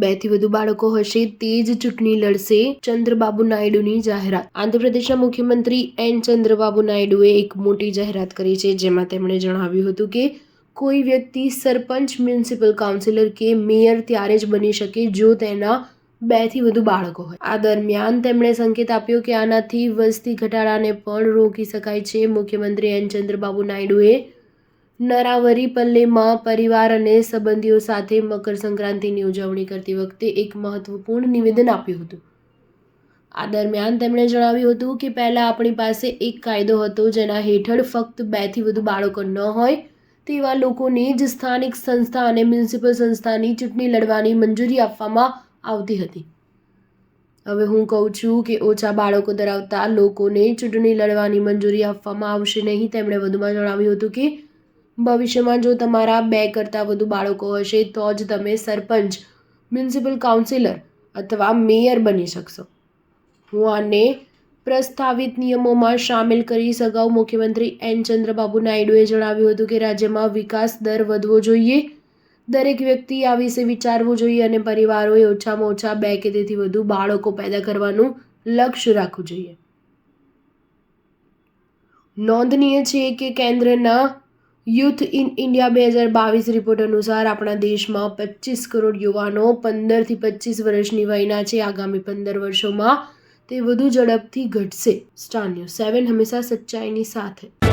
2 થી વધુ બાળકો હશે તે જ ચૂંટણી લડશે, ચંદ્રબાબુ નાયડુની જાહેરાત। આંધ્રપ્રદેશના મુખ્યમંત્રી એન ચંદ્રબાબુ નાયડુએ એક મોટી જાહેરાત કરી છે, જેમાં તેમણે જણાવ્યું હતું કે કોઈ વ્યક્તિ સરપંચ, મ્યુનિસિપલ કાઉન્સિલર કે મેયર ત્યારે જ બની શકે જો તેના 2 થી વધુ બાળકો હોય। આ દરમિયાન તેમણે સંકેત આપ્યો કે આનાથી વસ્તી ઘટાડાને પણ રોકી શકાય છે। મુખ્યમંત્રી એન ચંદ્રબાબુ નાયડુએ નરાવરીપલ્લીમાં પરિવાર અને સંબંધીઓ સાથે મકર સંક્રાંતિની ઉજવણી કરતી વખતે એક મહત્વપૂર્ણ નિવેદન આપ્યું હતું। આ દરમિયાન તેમણે જણાવ્યું હતું કે પહેલા આપણી પાસે એક કાયદો હતો જેના હેઠળ ફક્ત 2 થી વધુ બાળકો ન હોય તેવા લોકોને જ સ્થાનિક સંસ્થા અને મ્યુનિસિપલ સંસ્થાની ચૂંટણી લડવાની મંજૂરી આપવામાં આવતી હતી। હવે હું કહું છું કે ઓછા બાળકો ધરાવતા લોકોને ચૂંટણી લડવાની મંજૂરી આપવામાં આવશે નહીં। તેમણે વધુમાં જણાવ્યું હતું કે ભવિષ્યમાં જો તમારા 2 કરતાં વધુ બાળકો હશે તો જ તમે સરપંચ, મ્યુનિસિપલ કાઉન્સિલર અથવા મેયર બની શકશો। હું આને પ્રસ્તાવિત નિયમોમાં શામેલ કરીશ। અગાઉ મુખ્યમંત્રી એન ચંદ્રબાબુ નાયડુએ જણાવ્યું હતું કે રાજ્યમાં વિકાસ દર વધવો જોઈએ, દરેક વ્યક્તિ આ વિશે વિચારવું જોઈએ અને પરિવારોએ ઓછામાં ઓછા 2 કે તેથી વધુ બાળકો પેદા કરવાનું લક્ષ્ય રાખવું જોઈએ। નોંધનીય છે કે કેન્દ્રના યુથ ઇન ઇન્ડિયા 2022 રિપોર્ટ અનુસાર આપણા દેશમાં 25 કરોડ યુવાનો 15 થી 25 વર્ષની વયના છે। આગામી 15 વર્ષોમાં તે વધુ ઝડપથી ઘટશે। સ્ટાર ન્યૂઝ 7 હંમેશા સચ્ચાઈની સાથે।